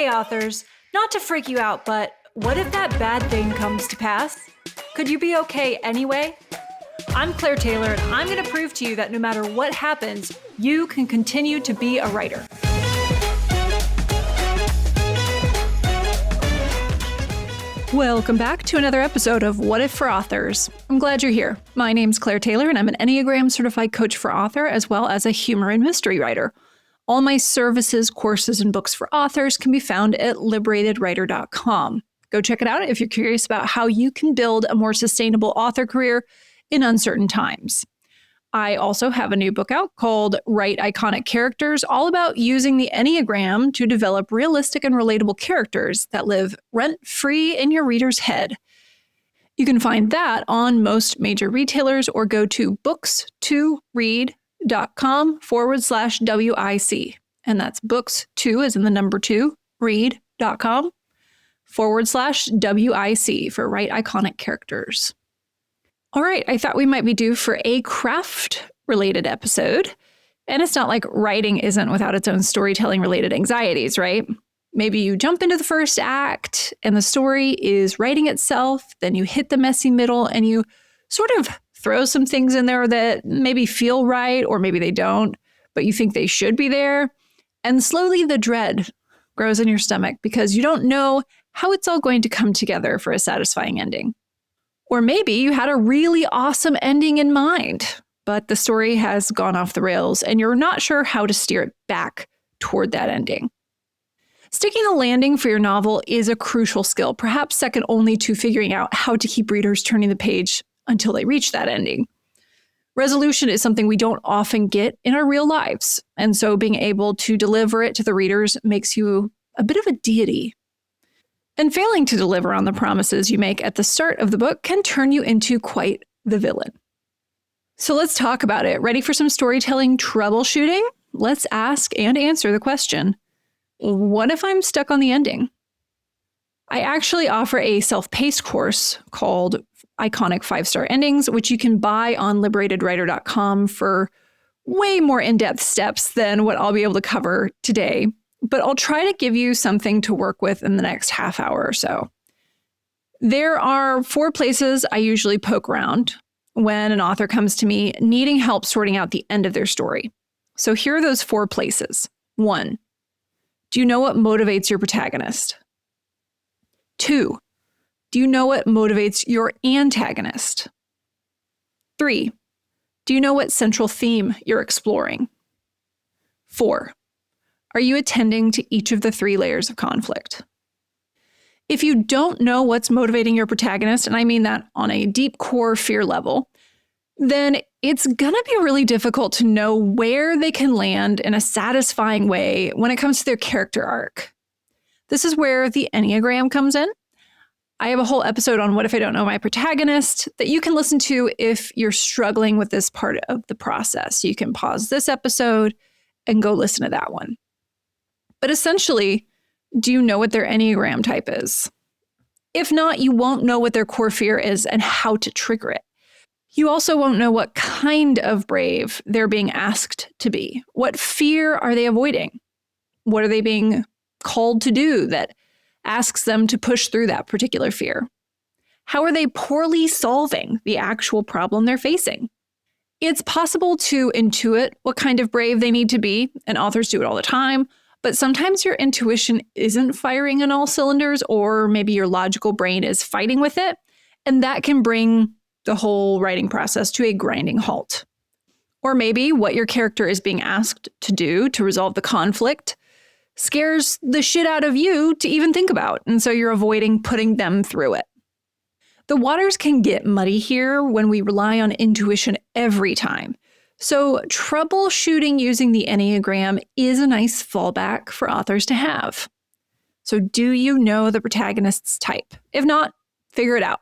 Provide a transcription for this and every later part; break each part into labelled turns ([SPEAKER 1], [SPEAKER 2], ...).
[SPEAKER 1] Hey authors, not to freak you out, but what if that bad thing comes to pass? Could you be okay anyway? I'm Claire Taylor, and I'm going to prove to you that no matter what happens, you can continue to be a writer. Welcome back to another episode of What If for Authors. I'm glad you're here. My name's Claire Taylor, and I'm an Enneagram certified coach for author, as well as a humor and mystery writer. All my services, courses, and books for authors can be found at liberatedwriter.com. Go check it out if you're curious about how you can build a more sustainable author career in uncertain times. I also have a new book out called Write Iconic Characters, all about using the Enneagram to develop realistic and relatable characters that live rent-free in your reader's head. You can find that on most major retailers or go to books2read.com/WIC. And that's books2 as in the number 2, read.com/WIC for Write Iconic Characters. All right, I thought we might be due for a craft-related episode. And it's not like writing isn't without its own storytelling-related anxieties, right? Maybe you jump into the first act and the story is writing itself, then you hit the messy middle and you sort of throw some things in there that maybe feel right or maybe they don't, but you think they should be there. And slowly the dread grows in your stomach because you don't know how it's all going to come together for a satisfying ending. Or maybe you had a really awesome ending in mind, but the story has gone off the rails and you're not sure how to steer it back toward that ending. Sticking the landing for your novel is a crucial skill, perhaps second only to figuring out how to keep readers turning the page until they reach that ending. Resolution is something we don't often get in our real lives, and so being able to deliver it to the readers makes you a bit of a deity. And failing to deliver on the promises you make at the start of the book can turn you into quite the villain. So let's talk about it. Ready for some storytelling troubleshooting? Let's ask and answer the question, what if I'm stuck on the ending? I actually offer a self-paced course called Iconic 5-Star Endings, which you can buy on liberatedwriter.com for way more in-depth steps than what I'll be able to cover today. But I'll try to give you something to work with in the next half hour or so. There are 4 places I usually poke around when an author comes to me needing help sorting out the end of their story. So here are those 4 places. 1, do you know what motivates your protagonist? 2, do you know what motivates your antagonist? 3, do you know what central theme you're exploring? 4, are you attending to each of the 3 layers of conflict? If you don't know what's motivating your protagonist, and I mean that on a deep core fear level, then it's going to be really difficult to know where they can land in a satisfying way when it comes to their character arc. This is where the Enneagram comes in. I have a whole episode on What If I Don't Know My Protagonist that you can listen to if you're struggling with this part of the process. You can pause this episode and go listen to that one. But essentially, do you know what their Enneagram type is? If not, you won't know what their core fear is and how to trigger it. You also won't know what kind of brave they're being asked to be. What fear are they avoiding? What are they being called to do that asks them to push through that particular fear? How are they poorly solving the actual problem they're facing? It's possible to intuit what kind of brave they need to be, and authors do it all the time. But sometimes your intuition isn't firing on all cylinders, or maybe your logical brain is fighting with it, and that can bring the whole writing process to a grinding halt. Or maybe what your character is being asked to do to resolve the conflict scares the shit out of you to even think about, and so you're avoiding putting them through it. The waters can get muddy here when we rely on intuition every time. So troubleshooting using the Enneagram is a nice fallback for authors to have. So do you know the protagonist's type? If not, figure it out.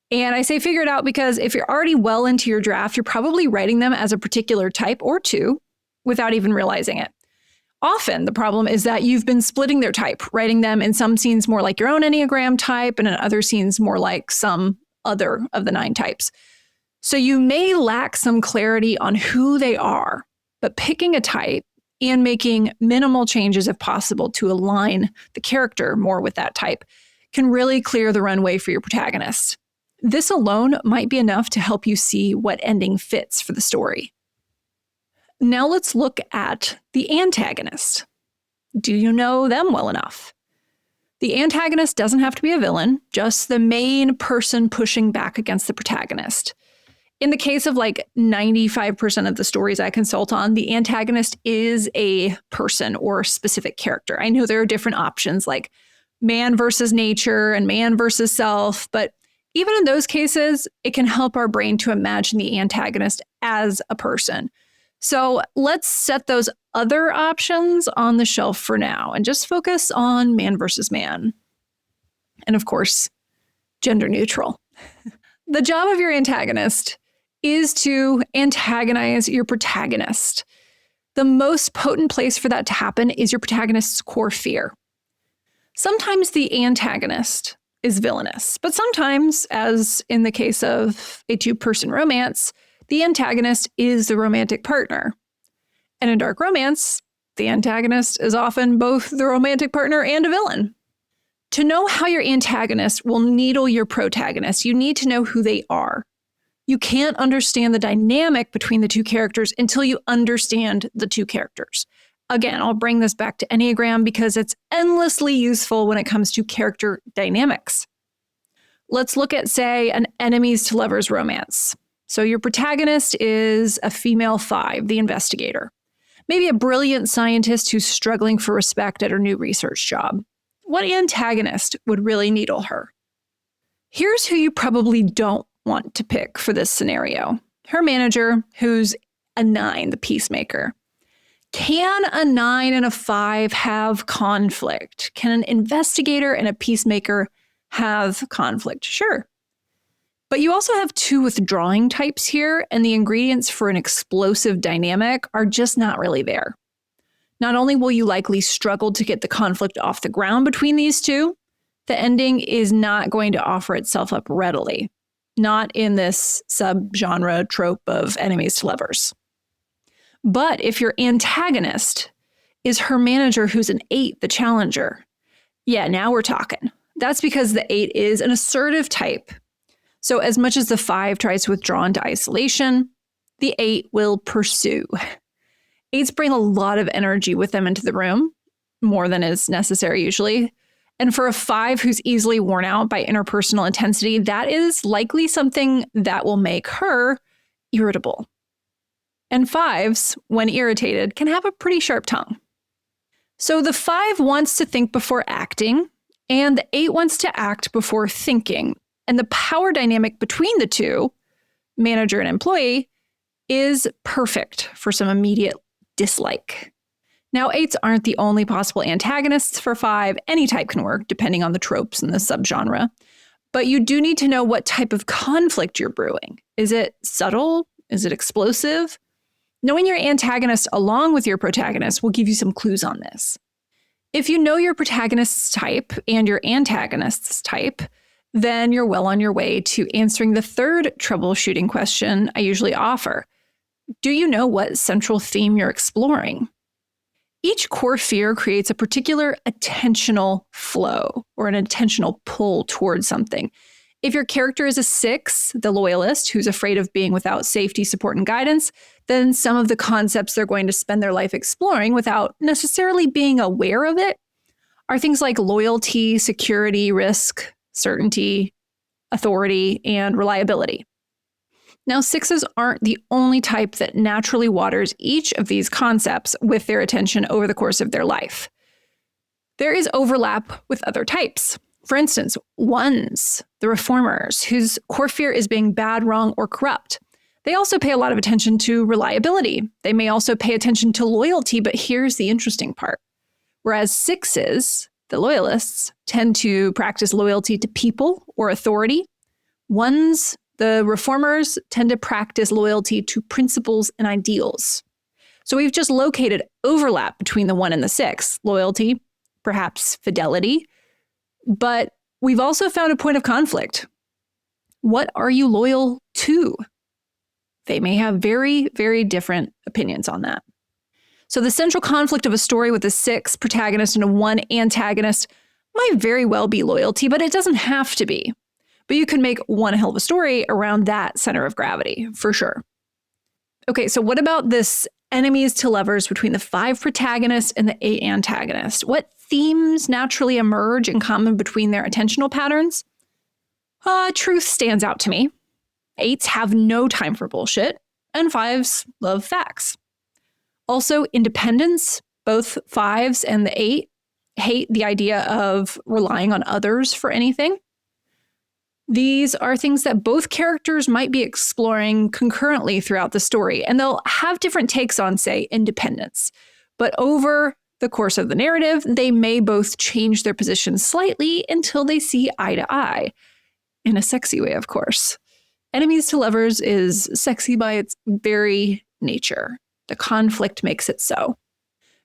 [SPEAKER 1] And I say figure it out because if you're already well into your draft, you're probably writing them as a particular type or 2 without even realizing it. Often the problem is that you've been splitting their type, writing them in some scenes more like your own Enneagram type and in other scenes more like some other of the 9 types. So you may lack some clarity on who they are, but picking a type and making minimal changes if possible to align the character more with that type can really clear the runway for your protagonist. This alone might be enough to help you see what ending fits for the story. Now let's look at the antagonist. Do you know them well enough? The antagonist doesn't have to be a villain, just the main person pushing back against the protagonist. In the case of like 95% of the stories I consult on, the antagonist is a person or specific character. I know there are different options like man versus nature and man versus self, but even in those cases, it can help our brain to imagine the antagonist as a person. So let's set those other options on the shelf for now and just focus on man versus man. And of course, gender neutral. The job of your antagonist is to antagonize your protagonist. The most potent place for that to happen is your protagonist's core fear. Sometimes the antagonist is villainous, but sometimes, as in the case of a two-person romance, the antagonist is the romantic partner. And in dark romance, the antagonist is often both the romantic partner and a villain. To know how your antagonist will needle your protagonist, you need to know who they are. You can't understand the dynamic between the two characters until you understand the two characters. Again, I'll bring this back to Enneagram because it's endlessly useful when it comes to character dynamics. Let's look at, say, an enemies to lovers romance. So your protagonist is a female 5, the investigator. Maybe a brilliant scientist who's struggling for respect at her new research job. What antagonist would really needle her? Here's who you probably don't want to pick for this scenario. Her manager, who's a 9, the peacemaker. Can a 9 and a 5 have conflict? Can an investigator and a peacemaker have conflict? Sure. But you also have 2 withdrawing types here, and the ingredients for an explosive dynamic are just not really there. Not only will you likely struggle to get the conflict off the ground between these two, the ending is not going to offer itself up readily. Not in this subgenre trope of enemies to lovers. But if your antagonist is her manager who's an 8, the challenger, yeah, now we're talking. That's because the 8 is an assertive type. So as much as the 5 tries to withdraw into isolation, the 8 will pursue. 8s bring a lot of energy with them into the room, more than is necessary usually. And for a 5 who's easily worn out by interpersonal intensity, that is likely something that will make her irritable. And 5s, when irritated, can have a pretty sharp tongue. So the 5 wants to think before acting, and the 8 wants to act before thinking. And the power dynamic between the two, manager and employee, is perfect for some immediate dislike. Now, 8s aren't the only possible antagonists for 5. Any type can work, depending on the tropes and the subgenre. But you do need to know what type of conflict you're brewing. Is it subtle? Is it explosive? Knowing your antagonist along with your protagonist will give you some clues on this. If you know your protagonist's type and your antagonist's type, then you're well on your way to answering the third troubleshooting question I usually offer. Do you know what central theme you're exploring? Each core fear creates a particular attentional flow or an attentional pull towards something. If your character is a 6, the loyalist, who's afraid of being without safety, support, and guidance, then some of the concepts they're going to spend their life exploring without necessarily being aware of it are things like loyalty, security, risk, certainty, authority, and reliability. Now, 6s aren't the only type that naturally waters each of these concepts with their attention over the course of their life. There is overlap with other types. For instance, 1s, the reformers, whose core fear is being bad, wrong, or corrupt. They also pay a lot of attention to reliability. They may also pay attention to loyalty, but here's the interesting part. Whereas 6s, the loyalists, tend to practice loyalty to people or authority. 1s, the reformers, tend to practice loyalty to principles and ideals. So we've just located overlap between the 1 and the 6, loyalty, perhaps fidelity, but we've also found a point of conflict. What are you loyal to? They may have very, very different opinions on that. So the central conflict of a story with a 6 protagonist and a 1 antagonist might very well be loyalty, but it doesn't have to be. But you can make one hell of a story around that center of gravity, for sure. Okay, so what about this enemies to lovers between the 5 protagonists and the 8 antagonists? What themes naturally emerge in common between their attentional patterns? Truth stands out to me. 8s have no time for bullshit, and 5s love facts. Also, independence. Both 5s and the 8 hate the idea of relying on others for anything. These are things that both characters might be exploring concurrently throughout the story, and they'll have different takes on, say, independence. But over the course of the narrative, they may both change their positions slightly until they see eye to eye. In a sexy way, of course. Enemies to lovers is sexy by its very nature. The conflict makes it so.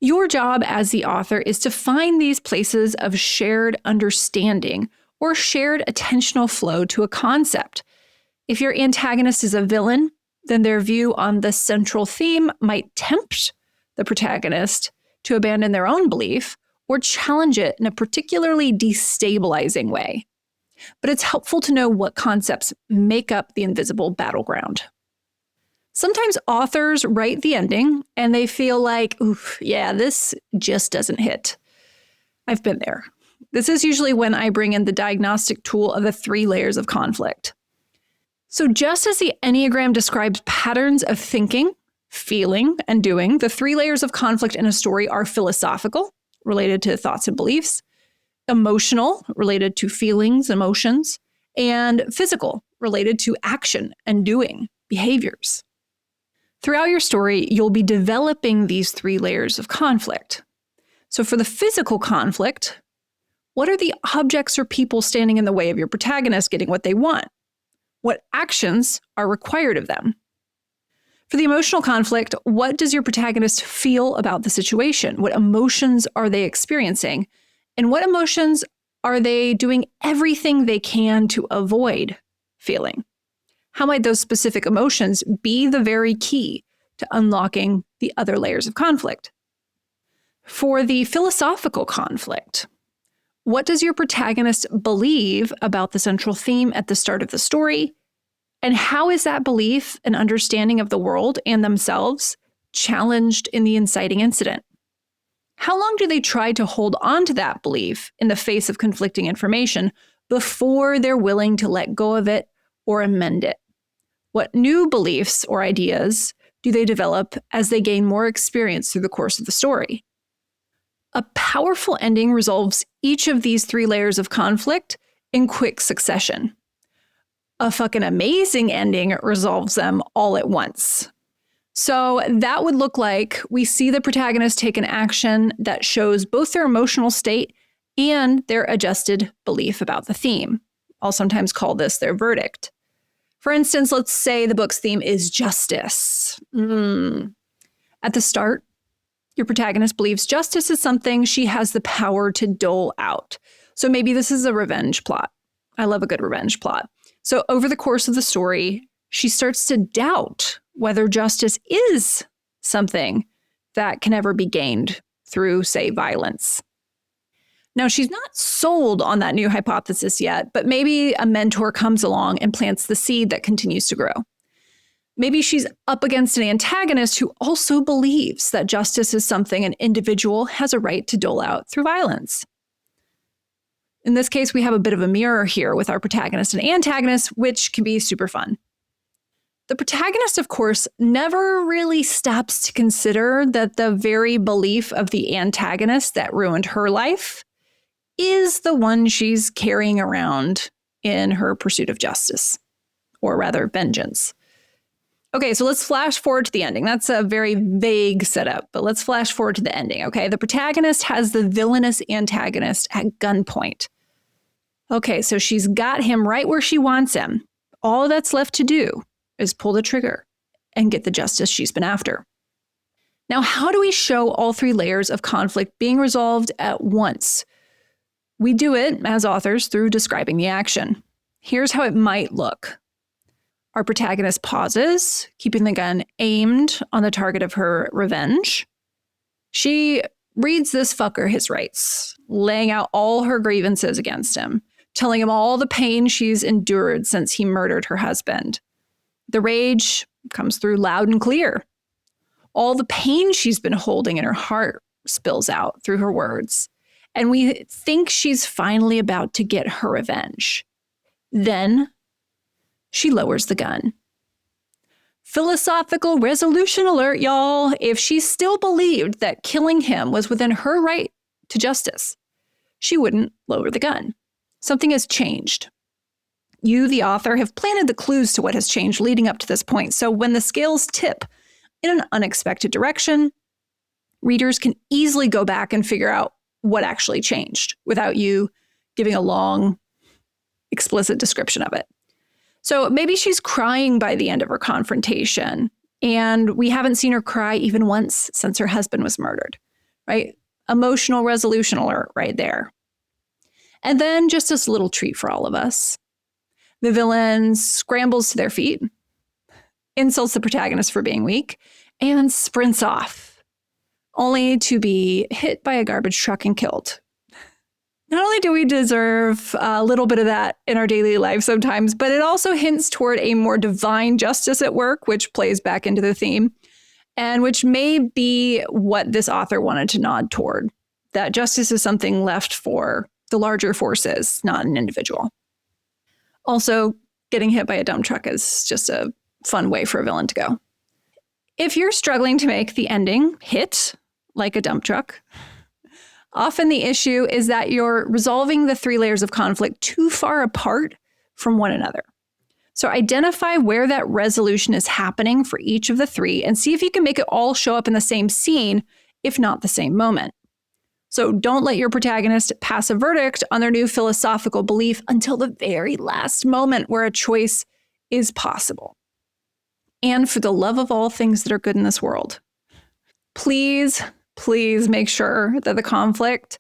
[SPEAKER 1] Your job as the author is to find these places of shared understanding or shared attentional flow to a concept. If your antagonist is a villain, then their view on the central theme might tempt the protagonist to abandon their own belief or challenge it in a particularly destabilizing way. But it's helpful to know what concepts make up the invisible battleground. Sometimes authors write the ending and they feel like, oof, yeah, this just doesn't hit. I've been there. This is usually when I bring in the diagnostic tool of the 3 layers of conflict. So just as the Enneagram describes patterns of thinking, feeling, and doing, the 3 layers of conflict in a story are philosophical, related to thoughts and beliefs, emotional, related to feelings, emotions, and physical, related to action and doing, behaviors. Throughout your story, you'll be developing these 3 layers of conflict. So for the physical conflict, what are the objects or people standing in the way of your protagonist getting what they want? What actions are required of them? For the emotional conflict, what does your protagonist feel about the situation? What emotions are they experiencing? And what emotions are they doing everything they can to avoid feeling? How might those specific emotions be the very key to unlocking the other layers of conflict? For the philosophical conflict, what does your protagonist believe about the central theme at the start of the story? And how is that belief and understanding of the world and themselves challenged in the inciting incident? How long do they try to hold on to that belief in the face of conflicting information before they're willing to let go of it or amend it? What new beliefs or ideas do they develop as they gain more experience through the course of the story? A powerful ending resolves each of these 3 layers of conflict in quick succession. A fucking amazing ending resolves them all at once. So that would look like we see the protagonist take an action that shows both their emotional state and their adjusted belief about the theme. I'll sometimes call this their verdict. For instance, let's say the book's theme is justice. At the start, your protagonist believes justice is something she has the power to dole out. So maybe this is a revenge plot. I love a good revenge plot. So over the course of the story, she starts to doubt whether justice is something that can ever be gained through, say, violence. Now, she's not sold on that new hypothesis yet, but maybe a mentor comes along and plants the seed that continues to grow. Maybe she's up against an antagonist who also believes that justice is something an individual has a right to dole out through violence. In this case, we have a bit of a mirror here with our protagonist and antagonist, which can be super fun. The protagonist, of course, never really stops to consider that the very belief of the antagonist that ruined her life is the one she's carrying around in her pursuit of justice, or rather vengeance. Okay, so let's flash forward to the ending. That's a very vague setup, but let's flash forward to the ending, okay? The protagonist has the villainous antagonist at gunpoint. Okay, so she's got him right where she wants him. All that's left to do is pull the trigger and get the justice she's been after. Now, how do we show all 3 layers of conflict being resolved at once? We do it, as authors, through describing the action. Here's how it might look. Our protagonist pauses, keeping the gun aimed on the target of her revenge. She reads this fucker his rights, laying out all her grievances against him, telling him all the pain she's endured since he murdered her husband. The rage comes through loud and clear. All the pain she's been holding in her heart spills out through her words. And we think she's finally about to get her revenge. Then she lowers the gun. Philosophical resolution alert, y'all. If she still believed that killing him was within her right to justice, she wouldn't lower the gun. Something has changed. You, the author, have planted the clues to what has changed leading up to this point. So when the scales tip in an unexpected direction, readers can easily go back and figure out what actually changed without you giving a long, explicit description of it. So maybe she's crying by the end of her confrontation, and we haven't seen her cry even once since her husband was murdered, right? Emotional resolution alert right there. And then just this little treat for all of us. The villain scrambles to their feet, insults the protagonist for being weak, and sprints off, only to be hit by a garbage truck and killed. Not only do we deserve a little bit of that in our daily life sometimes, but it also hints toward a more divine justice at work, which plays back into the theme, and which may be what this author wanted to nod toward, that justice is something left for the larger forces, not an individual. Also, getting hit by a dump truck is just a fun way for a villain to go. If you're struggling to make the ending hit like a dump truck, often the issue is that you're resolving the 3 layers of conflict too far apart from one another. So identify where that resolution is happening for each of the 3 and see if you can make it all show up in the same scene, if not the same moment. So don't let your protagonist pass a verdict on their new philosophical belief until the very last moment where a choice is possible. And for the love of all things that are good in this world, please make sure that the conflict,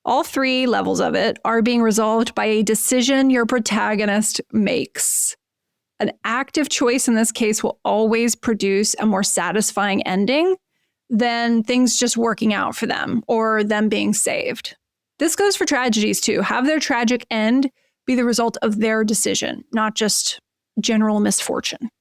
[SPEAKER 1] all 3 levels of it, are being resolved by a decision your protagonist makes. An active choice in this case will always produce a more satisfying ending than things just working out for them or them being saved. This goes for tragedies too. Have their tragic end be the result of their decision, not just general misfortune.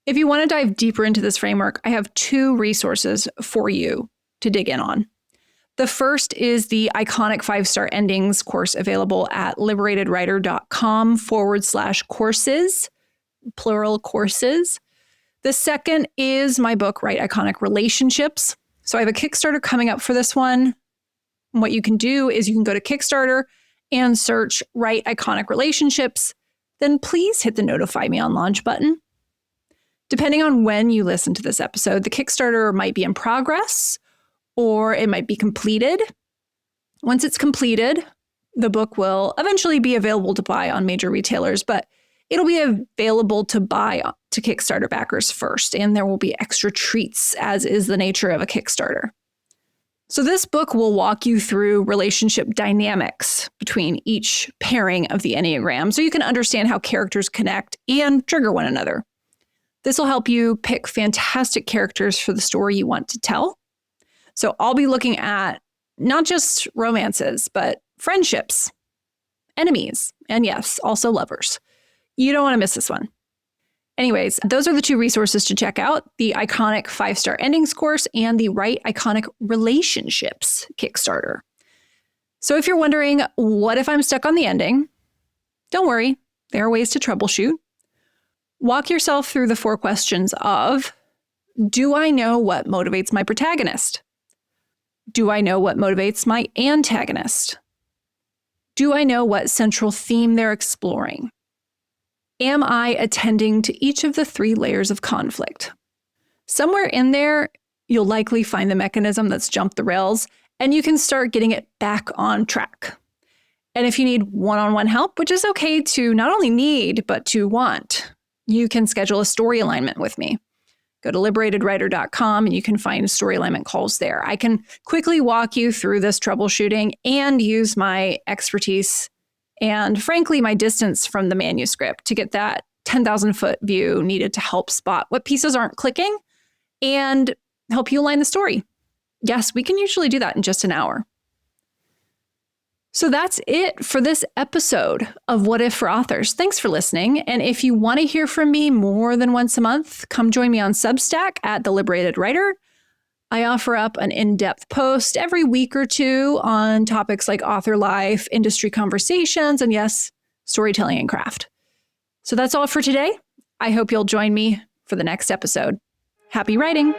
[SPEAKER 1] If you want to dive deeper into this framework, I have 2 resources for you to dig in on. The first is the Iconic 5-Star Endings course available at liberatedwriter.com/courses, plural courses. The second is my book, Write Iconic Relationships. So I have a Kickstarter coming up for this one. And what you can do is you can go to Kickstarter and search Write Iconic Relationships. Then please hit the notify me on launch button. Depending on when you listen to this episode, the Kickstarter might be in progress or it might be completed. Once it's completed, the book will eventually be available to buy on major retailers, but it'll be available to buy to Kickstarter backers first, and there will be extra treats, as is the nature of a Kickstarter. So this book will walk you through relationship dynamics between each pairing of the Enneagram so you can understand how characters connect and trigger one another. This will help you pick fantastic characters for the story you want to tell. So I'll be looking at not just romances, but friendships, enemies, and yes, also lovers. You don't want to miss this one. Anyways, those are the 2 resources to check out, the Iconic 5-Star Endings course and the Write Iconic Relationships Kickstarter. So if you're wondering, what if I'm stuck on the ending? Don't worry, there are ways to troubleshoot. Walk yourself through the 4 questions of, do I know what motivates my protagonist? Do I know what motivates my antagonist? Do I know what central theme they're exploring? Am I attending to each of the 3 layers of conflict? Somewhere in there, you'll likely find the mechanism that's jumped the rails, and you can start getting it back on track. And if you need one-on-one help, which is okay to not only need, but to want, you can schedule a story alignment with me. Go to liberatedwriter.com and you can find story alignment calls there. I can quickly walk you through this troubleshooting and use my expertise and, frankly, my distance from the manuscript to get that 10,000-foot view needed to help spot what pieces aren't clicking and help you align the story. Yes, we can usually do that in just an hour. So that's it for this episode of What If for Authors. Thanks for listening. And if you want to hear from me more than once a month, come join me on Substack at The Liberated Writer. I offer up an in-depth post every week or two on topics like author life, industry conversations, and yes, storytelling and craft. So that's all for today. I hope you'll join me for the next episode. Happy writing!